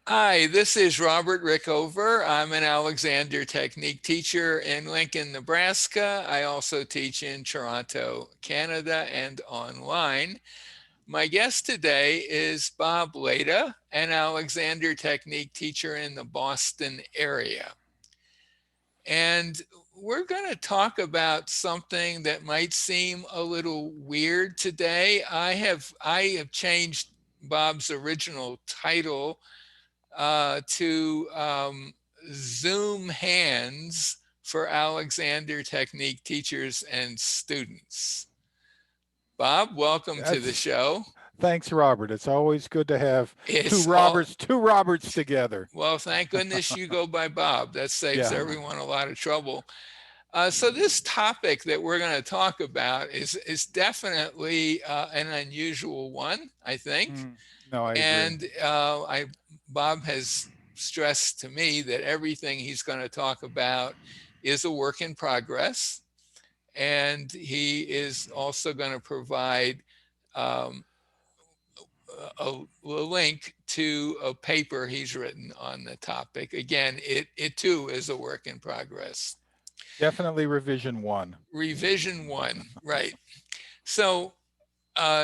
Hi, this is Robert Rickover. I'm an Alexander Technique teacher in Lincoln, Nebraska. I also teach in Toronto, Canada, and online. My guest today is Bob Leda, an Alexander Technique teacher in the Boston area. And we're going to talk about something that might seem a little weird today. I have changed Bob's original title to Zoom Hands for Alexander Technique teachers and students. Bob, welcome to the That's show. Thanks, Robert. It's always good to have It's all, Two Roberts together. well, thank goodness you go by Bob. That saves Yeah. everyone a lot of trouble. So this topic that we're going to talk about is definitely an unusual one, I think. Mm, no, I agree. And Bob has stressed to me that everything he's going to talk about is a work in progress, and he is also going to provide um, a link to a paper he's written on the topic. Again, it too is a work in progress. Definitely revision one. Revision one, right? So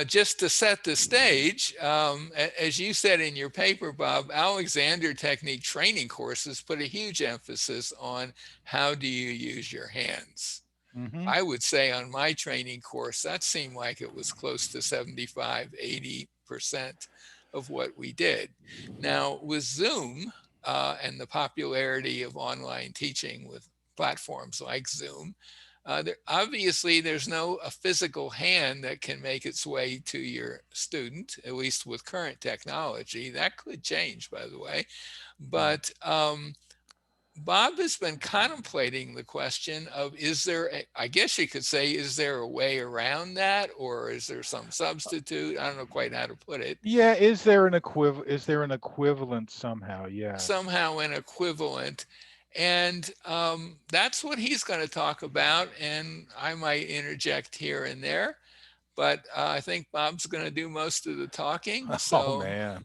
just to set the stage, as you said in your paper, Bob, Alexander Technique training courses put a huge emphasis on how do you use your hands. Hmm. I would say on my training course, that seemed like it was close to 75, 80% of what we did. Now, with Zoom and the popularity of online teaching with platforms like Zoom, obviously there's no a physical hand that can make its way to your student, at least with current technology. That could change, by the way. But Bob has been contemplating the question of I guess you could say, is there a way around that, or is there some substitute? I don't know quite how to put it. Yeah, is there an Is there an equivalent somehow? Yes. Somehow an equivalent. And that's what he's going to talk about. And I might interject here and there, but I think Bob's going to do most of the talking. Oh So, man.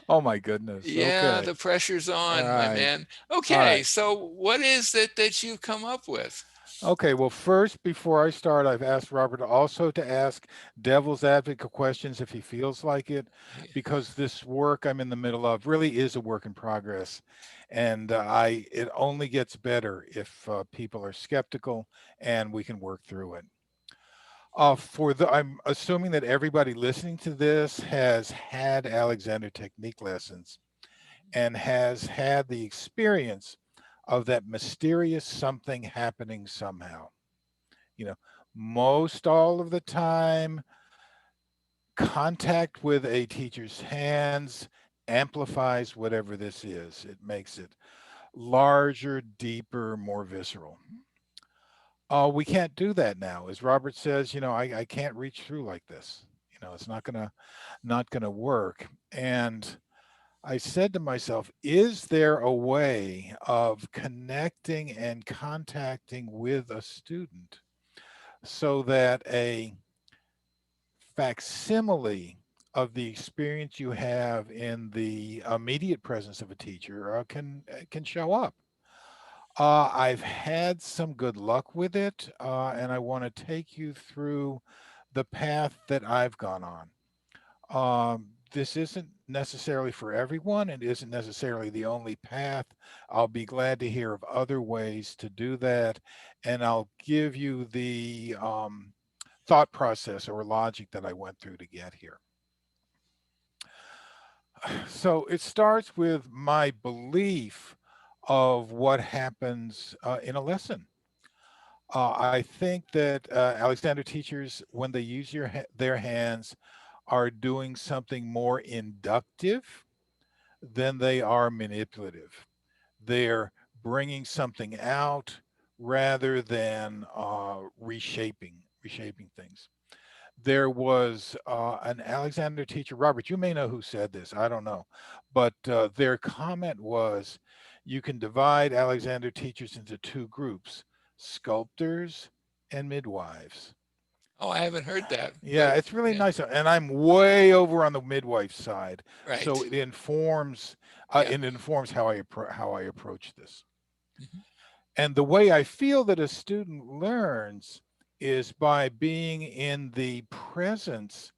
Oh my goodness. yeah, Okay. the pressure's All on, my right. man. All Okay, right. so what is it that you've come up with? Okay, well, first, before I start, I've asked Robert also to ask devil's advocate questions if he feels like it, because this work I'm in the middle of really is a work in progress, and it only gets better if people are skeptical and we can work through it. I'm assuming that everybody listening to this has had Alexander Technique lessons and has had the experience of that mysterious something happening somehow. You know, most all of the time, contact with a teacher's hands amplifies whatever this is. It makes it larger, deeper, more visceral. We can't do that now. As Robert says, I can't reach through like this. It's not gonna work. And I said to myself, is there a way of connecting and contacting with a student so that a facsimile of the experience you have in the immediate presence of a teacher can show up? I've had some good luck with it, and I want to take you through the path that I've gone on. This isn't necessarily for everyone. It isn't necessarily the only path. I'll be glad to hear of other ways to do that, and I'll give you the thought process or logic that I went through to get here. So it starts with my belief of what happens in a lesson. I think that Alexander teachers, when they use their hands, are doing something more inductive than they are manipulative. They're bringing something out rather than reshaping things. There was an Alexander teacher, Robert, you may know who said this, I don't know, but their comment was you can divide Alexander teachers into two groups, sculptors and midwives. Oh, I haven't heard that, Yeah, but it's really yeah, nice, and I'm way over on the midwife side, so right. it Yeah. informs how I approach this. Mhm. And the way I feel that a student learns is by being in the presence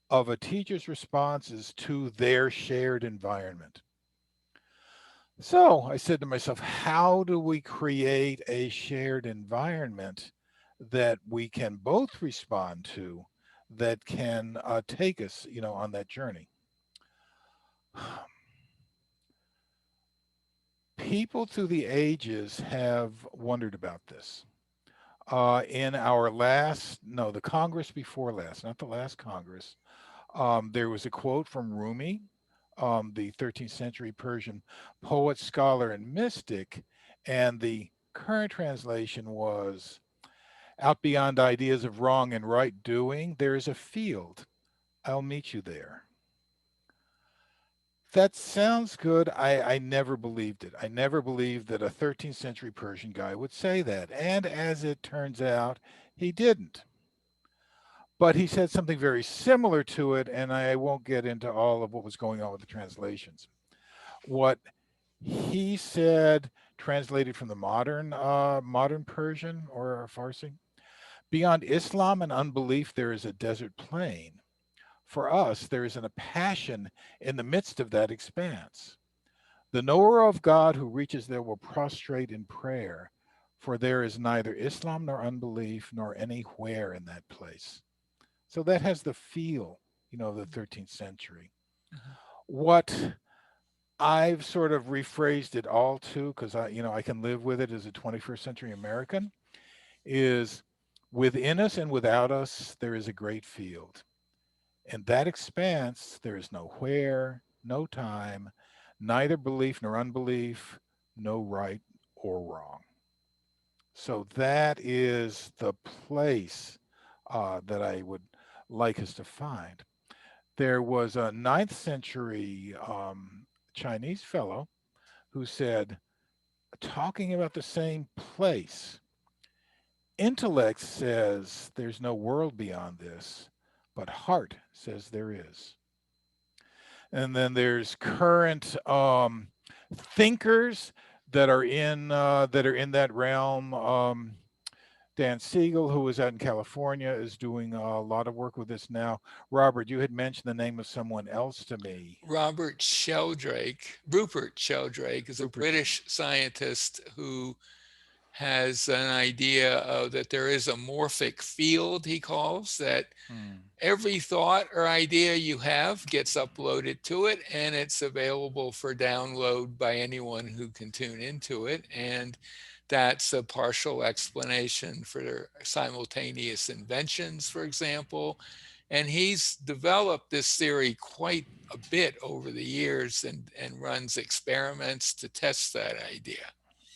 of a teacher's responses to their shared environment. So I said to myself, how do we create a shared environment that we can both respond to, that can take us, on that journey? People through the ages have wondered about this. In our last, no, the Congress before last, not the last Congress, there was a quote from Rumi, the 13th century Persian poet, scholar, and mystic. And the current translation was, out beyond ideas of wrong and right doing, there is a field. I'll meet you there. That sounds good. I never believed it. I never believed that a 13th century Persian guy would say that. And as it turns out, he didn't. But he said something very similar to it, and I won't get into all of what was going on with the translations. What he said, translated from the modern Persian or Farsi, beyond Islam and unbelief, there is a desert plain. For us, there is a passion in the midst of that expanse. The knower of God who reaches there will prostrate in prayer, for there is neither Islam nor unbelief nor anywhere in that place. So that has the feel, of the 13th century. Mhm. What I've sort of rephrased it all to, because I can live with it as a 21st century American, is within us and without us, there is a great field. In that expanse, there is no where, no time, neither belief nor unbelief, no right or wrong. So that is the place that I would like us to find. There was a ninth century Chinese fellow who said, talking about the same place, intellect says there's no world beyond this, but heart says there is. And then there's current thinkers that are in that realm. Dan Siegel, who is out in California, is doing a lot of work with this now. Robert, you had mentioned the name of someone else to me. Rupert Sheldrake is a Rupert. British scientist who has an idea of that there is a morphic field, he calls, that Hmm. every thought or idea you have gets uploaded to it, and it's available for download by anyone who can tune into it. And that's a partial explanation for simultaneous inventions, for example. And he's developed this theory quite a bit over the years, and runs experiments to test that idea.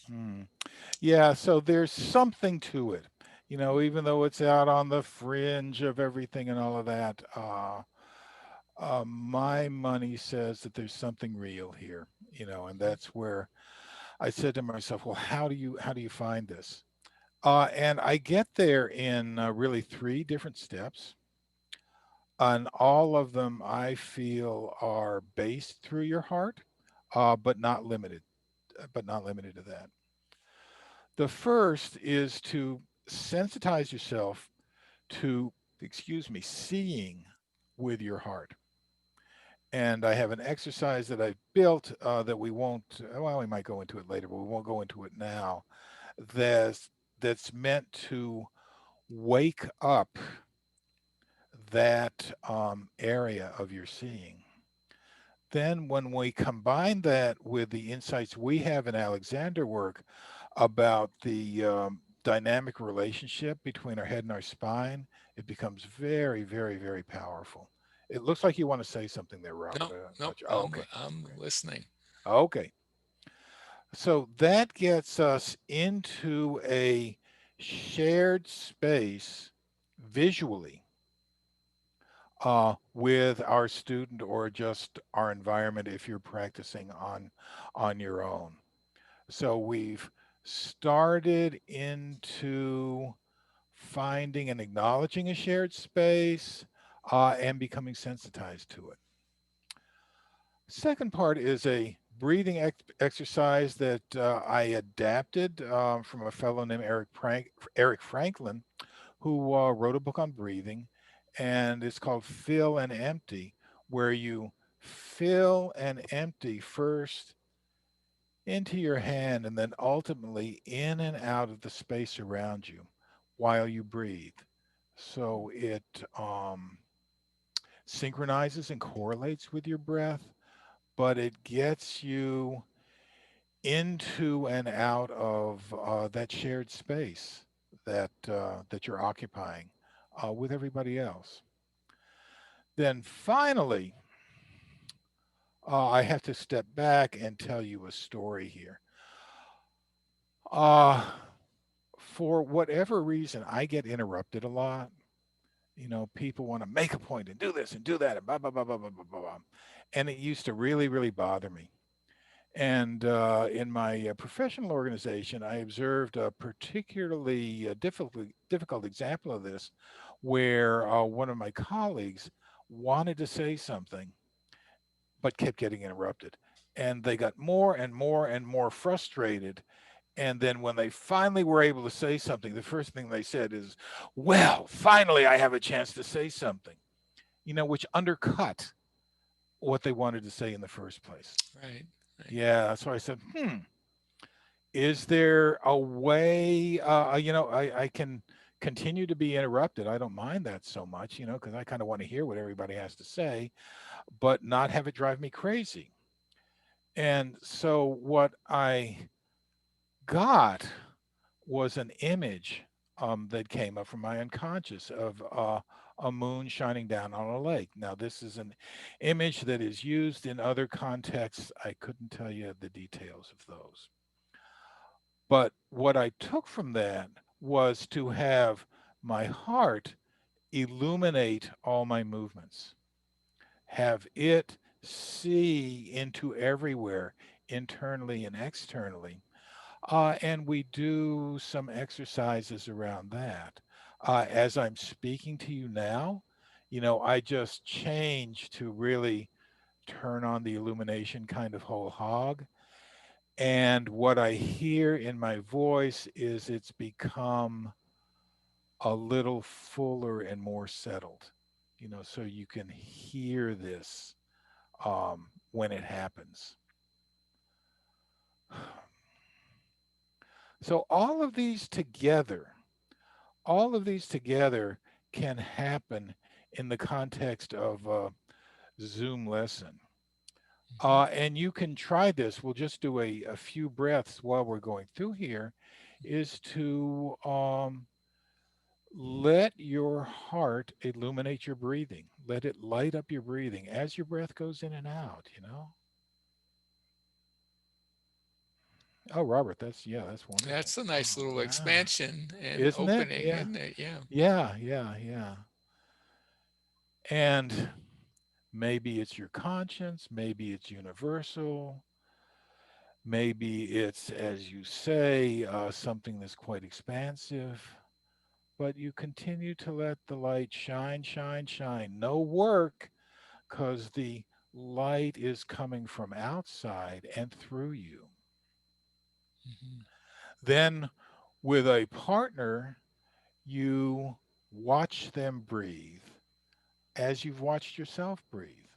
Hmm. Yeah, so there's something to it, even though it's out on the fringe of everything and all of that. My money says that there's something real here, and that's where I said to myself, well, how do you find this? And I get there in really three different steps, and all of them I feel are based through your heart, but not limited, to that. The first is to sensitize yourself to, excuse me, seeing with your heart. And I have an exercise that I've built that we won't, well, we might go into it later, but we won't go into it now. That's, that's meant to wake up that area of your seeing. Then, when we combine that with the insights we have in Alexander work about the dynamic relationship between our head and our spine, it becomes very, very, very powerful. It looks like you want to say something there, Robert. No, I'm nope, not sure. Oh, I'm okay. I'm Okay. listening. Okay. So that gets us into a shared space visually with our student or just our environment if you're practicing on your own. So we've started into finding and acknowledging a shared space, and becoming sensitized to it. Second part is a breathing exercise that I adapted from a fellow named Eric Franklin, who wrote a book on breathing, and it's called Fill and Empty, where you fill and empty first into your hand and then ultimately in and out of the space around you while you breathe. So it synchronizes and correlates with your breath, but it gets you into and out of that shared space that you're occupying with everybody else. Then finally, I have to step back and tell you a story here. Uh, for whatever reason, I get interrupted a lot. People want to make a point and do this and do that and blah blah blah blah blah blah blah. And it used to really bother me. And in my professional organization, I observed a particularly difficult example of this, where one of my colleagues wanted to say something but kept getting interrupted. And they got more and more and more frustrated. And then when they finally were able to say something, the first thing they said is, "Well, finally I have a chance to say something," which undercut what they wanted to say in the first place. Right. Right. Yeah. So I said, is there a way, I can continue to be interrupted? I don't mind that so much, because I kind of want to hear what everybody has to say, but not have it drive me crazy. And so what I got was an image that came up from my unconscious of a moon shining down on a lake. Now, this is an image that is used in other contexts. I couldn't tell you the details of those. But what I took from that was to have my heart illuminate all my movements, have it see into everywhere, internally and externally. And we do some exercises around that. As I'm speaking to you now, I just changed to really turn on the illumination kind of whole hog. And what I hear in my voice is it's become a little fuller and more settled, so you can hear this when it happens. So all of these together can happen in the context of a Zoom lesson. Mhm. And you can try this. We'll just do a few breaths while we're going through here, is to let your heart illuminate your breathing. Let it light up your breathing as your breath goes in and out. Oh, Robert, that's wonderful. That's a nice Oh, little wow. expansion and Isn't it? opening, Yeah. isn't it? Yeah. Yeah. And maybe it's your conscience, maybe it's universal, maybe it's, as you say, something that's quite expansive, but you continue to let the light shine, shine, shine. No work, because the light is coming from outside and through you. Mhm. Then, with a partner, you watch them breathe as you've watched yourself breathe,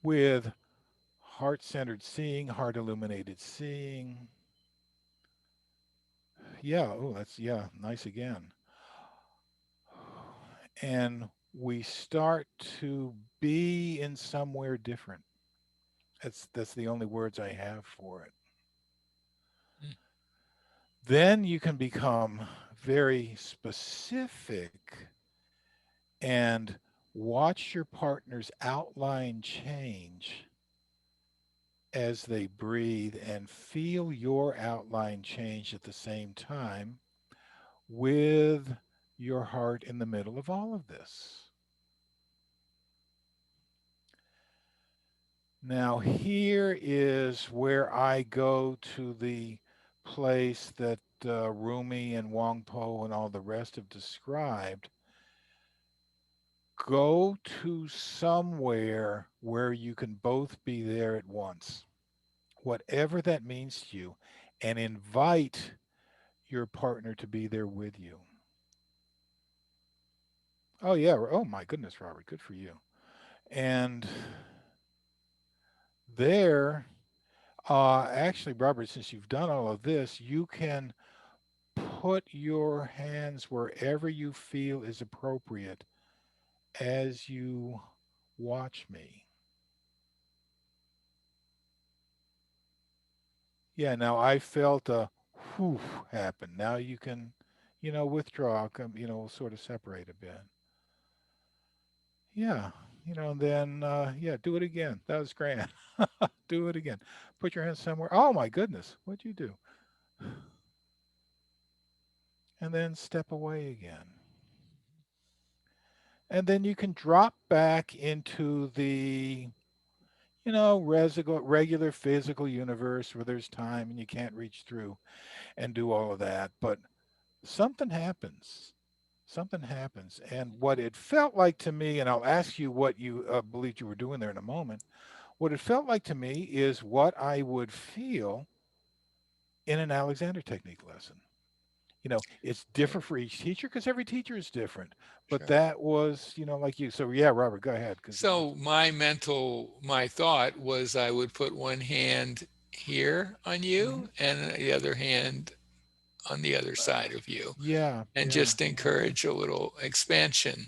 with heart centered seeing, heart illuminated seeing. Yeah, oh, yeah, nice again. And we start to be in somewhere different. That's the only words I have for it. Mm. Then you can become very specific and watch your partner's outline change as they breathe and feel your outline change at the same time, with your heart in the middle of all of this. Now, here is where I go to the place that Rumi and Wang Po and all the rest have described, go to somewhere where you can both be there at once, whatever that means to you, and invite your partner to be there with you. Oh, yeah. Oh, my goodness, Robert. Good for you. And there, actually, Robert, since you've done all of this, you can put your hands wherever you feel is appropriate as you watch me. Yeah, now I felt a whew happen. Now you can, withdraw, sort of separate a bit. Yeah, and then, yeah, do it again. That was grand. Do it again. Put your hands somewhere. Oh my goodness, what'd you do? And then step away again. And then you can drop back into the, regular physical universe where there's time and you can't reach through and do all of that. But something happens. Something happens. And what it felt like to me, and I'll ask you what you believed you were doing there in a moment, what it felt like to me is what I would feel in an Alexander technique lesson. It's Right. different for each teacher because every teacher is different. But Sure. that was, like you. So, yeah, Robert, go ahead because it was. So my thought was I would put one hand here on Mhm. you and the other hand on the other side of you, Yeah, and yeah, just yeah, encourage a little expansion.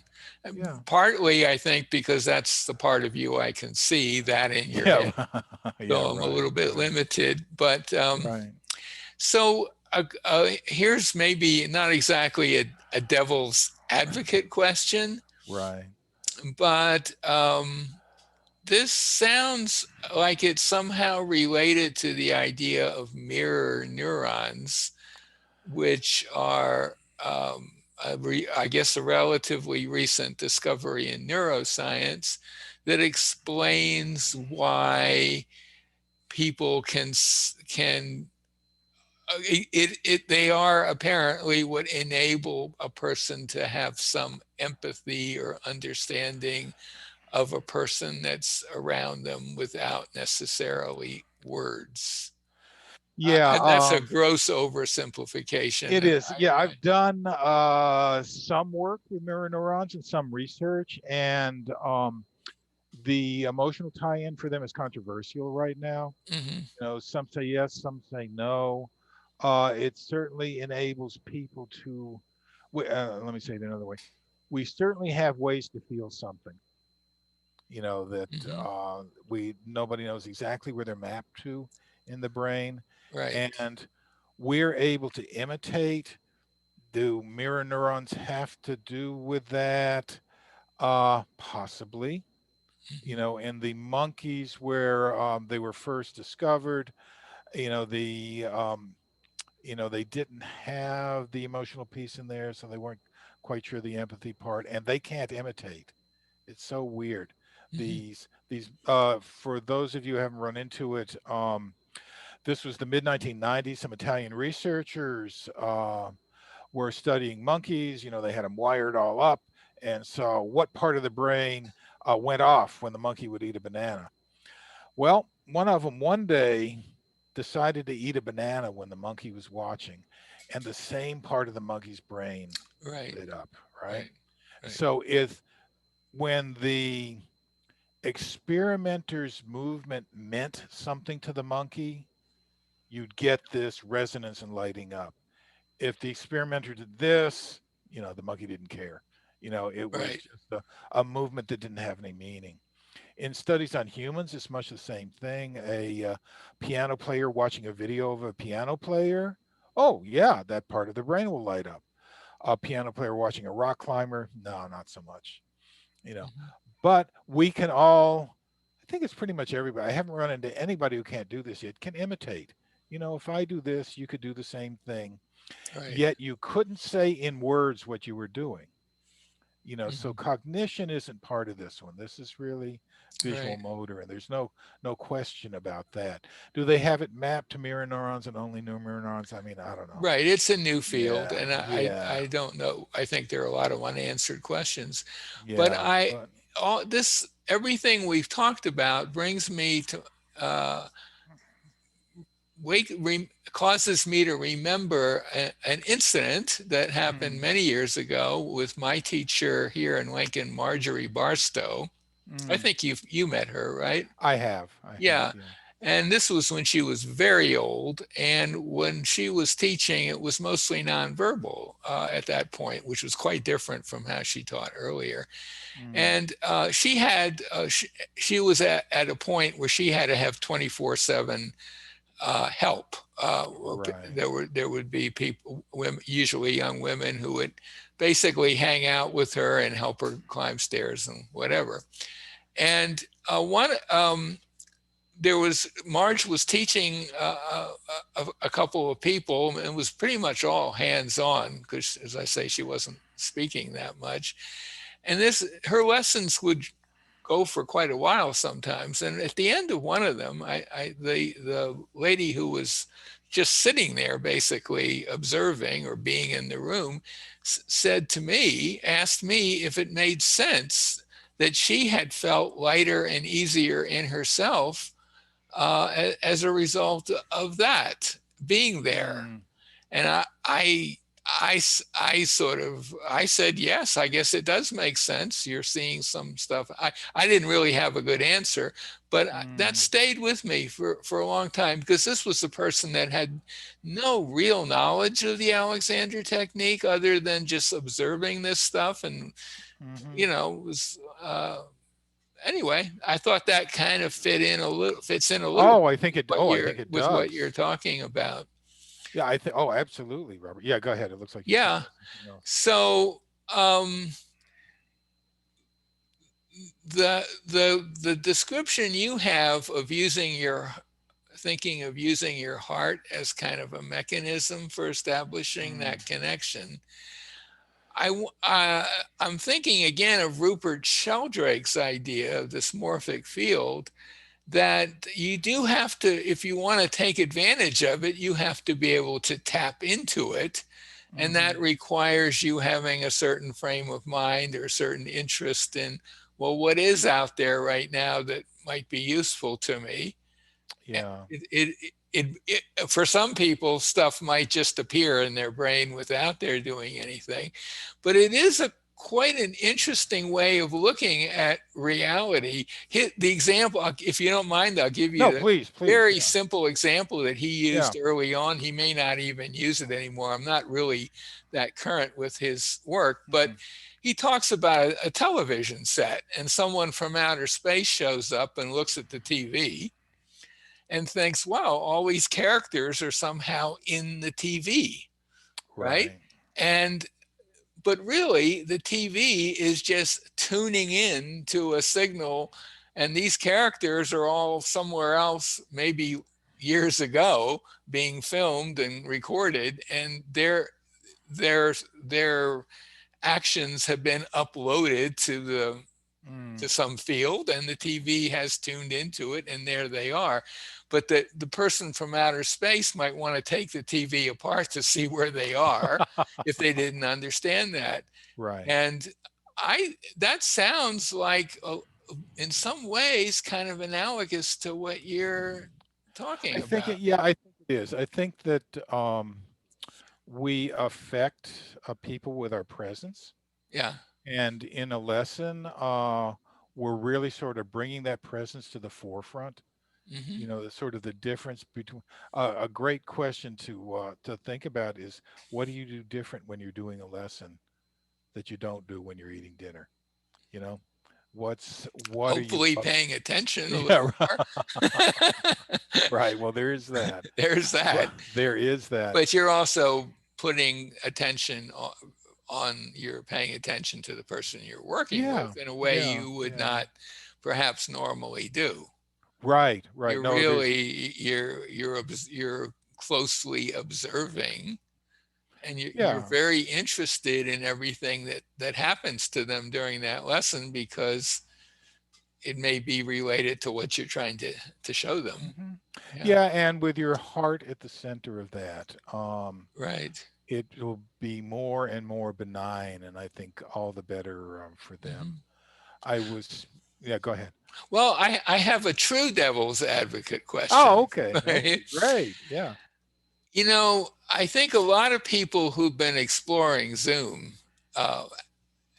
yeah, Partly, I think, because that's the part of you I can see, that in your yeah, head. yeah, So I'm a right, little bit right, limited. But right, here's maybe not exactly a devil's advocate question, right. but this sounds like it's somehow related to the idea of mirror neurons, which are, I guess, a relatively recent discovery in neuroscience that explains why people can they are apparently what enable a person to have some empathy or understanding of a person that's around them without necessarily words. Yeah, That's a gross oversimplification. it is. Yeah, I I've done some work with mirror neurons and some research, and the emotional tie-in for them is controversial right now. mhm, Some say yes, some say no. It certainly enables people to. Let me say it another way. We certainly have ways to feel something. That mhm, we nobody knows exactly where they're mapped to in the brain, right, and we're able to imitate. Do mirror neurons have to do with that? Possibly. mhm, In the monkeys where they were first discovered, the they didn't have the emotional piece in there, so they weren't quite sure the empathy part, and they can't imitate. It's so weird. mhm, These for those of you who haven't run into it, this was the mid 1990s. Some Italian researchers were studying monkeys. They had them wired all up, and so what part of the brain went off when the monkey would eat a banana. Well, one of them one day decided to eat a banana when the monkey was watching, and the same part of the monkey's brain right, lit up, right? right, right, So if when the experimenter's movement meant something to the monkey, you'd get this resonance and lighting up. If the experimenter did this, the monkey didn't care. It was right, just a movement that didn't have any meaning. In studies on humans, it's much the same thing. A piano player watching a video of a piano player, oh, yeah, that part of the brain will light up. A piano player watching a rock climber, no, not so much. You know, mhm, but we can all, I think it's pretty much everybody. I haven't run into anybody who can't do this yet, can imitate. If I do this, you could do the same thing. right, Yet you couldn't say in words what you were doing. So Mhm. cognition isn't part of this one. This is really visual Right. motor, and there's no question about that. Do they have it mapped to mirror neurons and only new mirror neurons? I mean, I don't know. Right. It's a new field, Yeah, and yeah, I don't know. I think there are a lot of unanswered questions, but yeah, but all this, everything we've talked about brings me to, uh, causes me to remember an incident that happened mm, many years ago with my teacher here in Lincoln, Marjorie Barstow. I mm. think you met her, right? I have, Yeah. yeah. And this was when she was very old. And when she was teaching, it was mostly nonverbal at that point, which was quite different from how she taught earlier. Mm, And she was at a point where she had to have 24/7 help. right. There would be people, women, usually young women, who would basically hang out with her and help her climb stairs and whatever. And one there was Marge was teaching a couple of people, and it was pretty much all hands on because, as I say, she wasn't speaking that much. And this her lessons would go for quite a while sometimes. And at the end of one of them, the lady who was just sitting there, basically observing or being in the room, said to me, asked me if it made sense that she had felt lighter and easier in herself as a result of that being there. Mm, And I sort of, I said, yes, I guess it does make sense. You're seeing some stuff. I didn't really have a good answer, but that mm, stayed with me for a long time, because this was a person that had no real knowledge of the Alexander technique other than just observing this stuff. And, mm-hmm. you know, it was, anyway, I thought that kind of fits in a little Oh, I think it. Oh, I think it with what you're does. talking about. Yeah, I think. Oh, absolutely, Robert. Yeah, go ahead. It looks like you're thinking Yeah. of something else. So the description you have of using your thinking of using your heart as kind of a mechanism for establishing Mm, that connection. I'm thinking again of Rupert Sheldrake's idea of this morphic field, that you do have to, if you want to take advantage of it, you have to be able to tap into it. And mm-hmm. that requires you having a certain frame of mind or a certain interest in, well, what is out there right now that might be useful to me? Yeah. For some people, stuff might just appear in their brain without their doing anything, but it is a quite an interesting way of looking at reality. The example, if you don't mind, I'll give No, you a please, please. very Yeah, simple example that he yeah. used early on. He may not even use it anymore. I'm not really that current with his work, but Mm, he talks about a television set, and someone from outer space shows up and looks at the TV and thinks, wow, all these characters are somehow in the TV, right? right. And but really the TV is just tuning in to a signal, and these characters are all somewhere else, maybe years ago, being filmed and recorded, and their actions have been uploaded Mm, to some field, and the TV has tuned into it, and there they are. But the person from outer space might want to take the TV apart to see where they are if they didn't understand that. right. And that sounds like in some ways kind of analogous to what you're talking about. Yeah, I think it is. I think that we affect people with our presence. Yeah. And in a lesson, we're really sort of bringing that presence to the forefront. Hmm. The sort of the difference between a great question to think about is what do you do different when you're doing a lesson that you don't do when you're eating dinner? You know, what are you? Hopefully paying attention a Yeah, little more. right. Well, there is that. There's that. Well, there is that. But you're also putting attention on, you're paying attention to the person you're working Yeah, with in a way yeah, you would yeah. not perhaps normally do. Right, right. You're No, there's really you're closely observing and you're Yeah. very interested in everything that happens to them during that lesson because it may be related to what you're trying to show them. Hmm. Yeah, Yeah, and with your heart at the center of that, right. it will be more and more benign, and I think all the better for them. Hmm. I was, yeah, go ahead. Well, I have a true devil's advocate Oh, question. okay. Right? Okay, great. Yeah. I think a lot of people who've been exploring Zoom uh,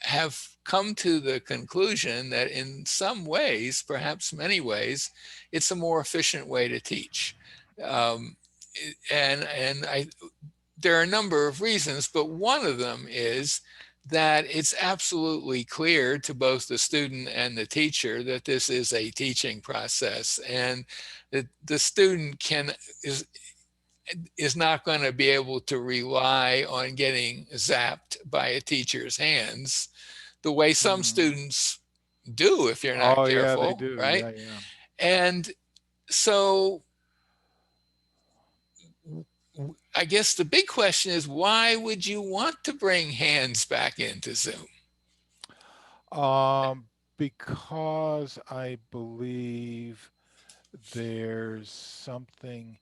have come to the conclusion that in some ways, perhaps many ways, it's a more efficient way to teach. Um, and there are a number of reasons, but one of them is that it's absolutely clear to both the student and the teacher that this is a teaching process, and that the student is not going to be able to rely on getting zapped by a teacher's hands the way some Hmm. students do if you're not Oh, yeah, they careful, do. right? Yeah, yeah. And so I guess the big question is, why would you want to bring hands back into Zoom? Because I believe there's something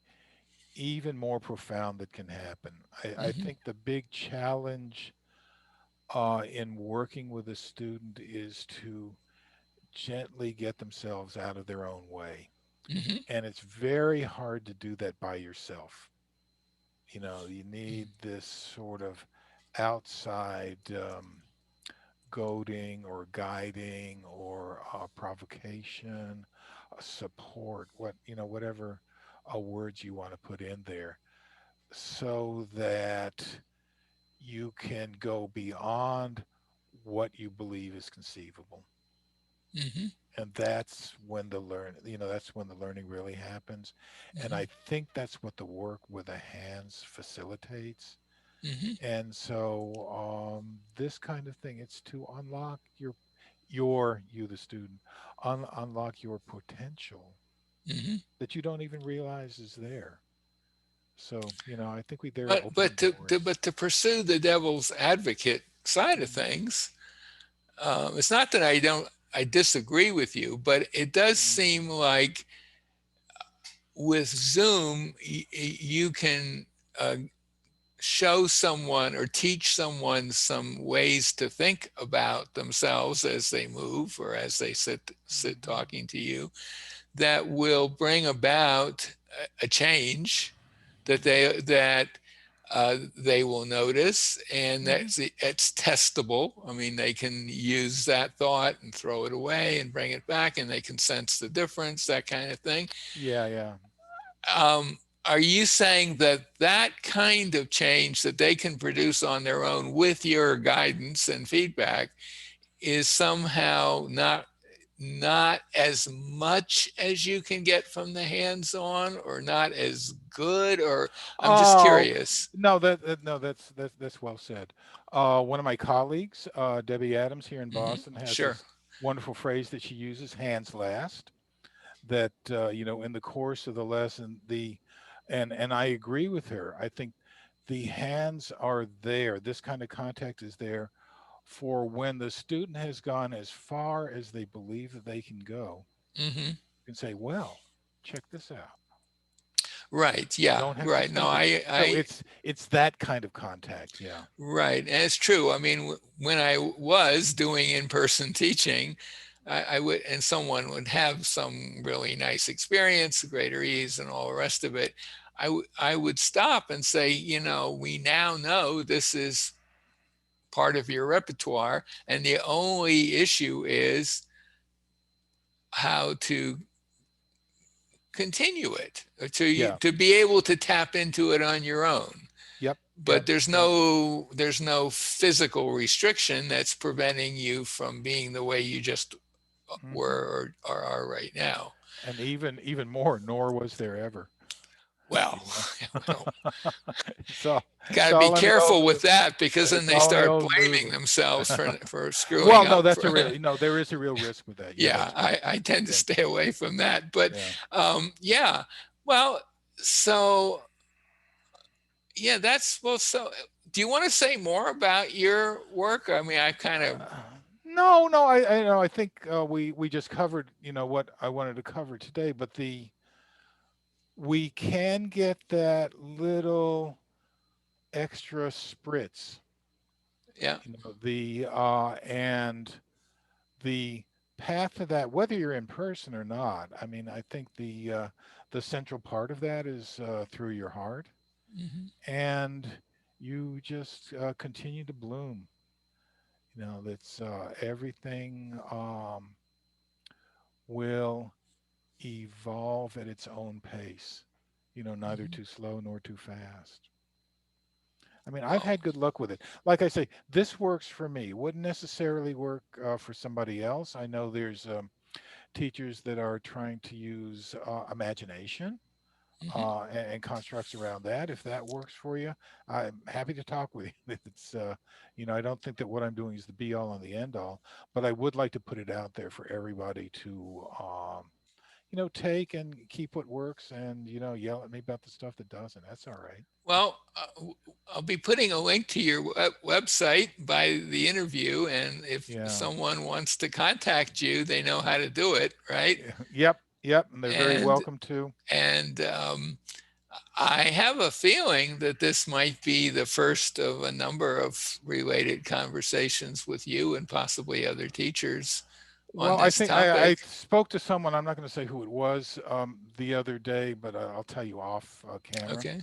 even more profound that can happen. I Hmm. think the big challenge in working with a student is to gently get themselves out of their own way. Hmm. And it's very hard to do that by yourself. You need this sort of outside goading or guiding or provocation, support, whatever words you want to put in there, so that you can go beyond what you believe is conceivable. Hmm. And that's when the learning really happens. And I think that's what the work with the hands facilitates. Hmm. And so this kind of thing, it's to unlock you the student, unlock your potential Hmm. that you don't even realize is there. So I think they're But opening but doors. but to pursue the devil's advocate side of Mm, things, it's not that I disagree with you, but it does mm, seem like with Zoom you can uh, show someone or teach someone some ways to think about themselves as they move or as they sit mhm, talking to you that will bring about a change that they will notice, and mhm. it's testable. I mean, they can use that thought and throw it away and bring it back, and they can sense the difference, that kind of thing. Yeah, yeah. Are you saying that that kind of change that they can produce on their own with your guidance and feedback is somehow not as much as you can get from the hands-on, or not as good, or I'm just Oh, curious. no, no, that's well said. One of my colleagues, Debbie Adams here in Hmm. Boston, has Sure. this wonderful phrase that she uses, hands last, that in the course of the lesson, and I agree with her. I think the hands are there. This kind of contact is there for when the student has gone as far as they believe that they can go. Hmm. You can say, well, check this out. Right. You Yeah. don't have to Right. No, say this. So I it's that kind of contact. Yeah. right. And it's true. I mean, when I was doing in-person teaching, I would, and someone would have some really nice experience, greater ease, and all the rest of it. I would stop and say, we now know this is part of your repertoire, and the only issue is how to continue it, or Yeah. to be able to tap into it on your own. Yep. But Yep. there's Yep. no physical restriction that's preventing you from being the way you just Hmm. were, or are right now. And even more, nor was there ever. Well, You know. well, So got it's to be all in the old careful with movie. that, because then It's they all in the start old blaming movie. themselves for screwing Well, no, up. that's a real no. There is a real risk with that. Yeah, Yeah, that's right. I tend to Yeah. stay away from that. But Yeah. yeah, well, so yeah, that's well, so. do you want to say more about your work? I mean, I kind of, Uh, no, no, I know. I think we just covered, what I wanted to cover today. But we can get that little extra spritz, yeah. and the path to that, whether you're in person or not. I mean, I think the central part of that is through your heart, Hmm. and you just continue to bloom. That's everything will evolve at its own pace. Neither Hmm. too slow nor too fast. I mean, I've Well, had good luck with it. Like I say, this works for me. Wouldn't necessarily work for somebody else. I know there's teachers that are trying to use imagination hmm. and constructs around that. If that works for you, I'm happy to talk with you. If it's, I don't think that what I'm doing is the be all and the end all, but I would like to put it out there for everybody to, take and keep what works and, yell at me about the stuff that doesn't. That's all right. Well, I'll be putting a link to your website by the interview, and if Yeah. someone wants to contact you, they know how to do it, right? Yep. Yep. And they're very And welcome to. and I have a feeling that this might be the first of a number of related conversations with you and possibly other teachers on Well, I this think I topic. spoke to someone. I'm not going to say who it was the other day, but I'll tell you off camera. Okay.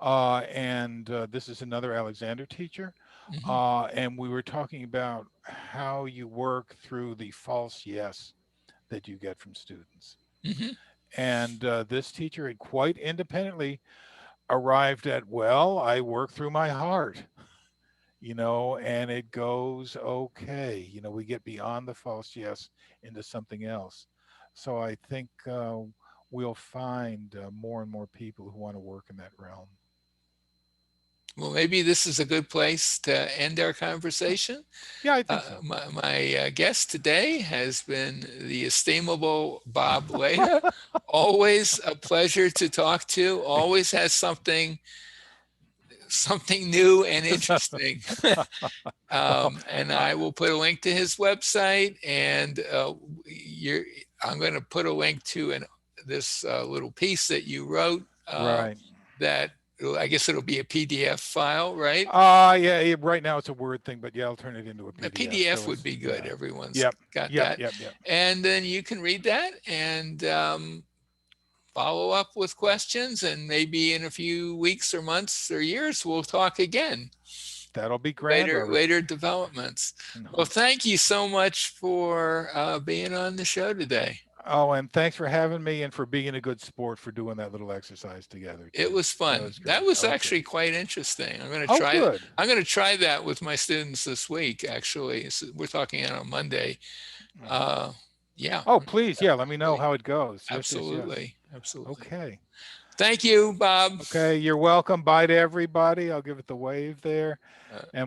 And this is another Alexander teacher. Hmm. And we were talking about how you work through the false yes that you get from students. Hmm. And this teacher had quite independently arrived at, well, I work through my heart, and it goes okay. We get beyond the false yes into something else. So I think we'll find more and more people who want to work in that realm. Well, maybe this is a good place to end our Huh. conversation. Yeah, I think so. My guest today has been the estimable Bob Leha. Always a pleasure to talk to. Always has something new and interesting. Well, And uh, I will put a link to his website, and I'm going to put a link to this little piece that you wrote. right. That I guess it'll be a PDF file, right? Yeah, yeah, right now it's a Word thing, but yeah, I'll turn it into a A PDF. PDF So would it's, be good. yeah. Everyone's Yep. got Yep. that. Yep. Yep. And then you can read that and follow up with questions. And maybe in a few weeks or months or years, we'll talk again. That'll be grand, Later, Robert. later developments. Well, No. thank you so much for being on the show today. Oh, and thanks for having me and for being a good sport for doing that little exercise together It too. was That fun. was That great. was Okay. actually quite interesting. Oh, good. I'm going to try that with my students this week. Actually, we're talking on Monday. Mhm. Uh, yeah, Oh, please. Yeah. Let me know absolutely, how it goes. Yes. Yes. Yes. absolutely, absolutely. Okay. Thank you, Bob. Okay. You're welcome. Bye to everybody. I'll give it the wave there. Uh, And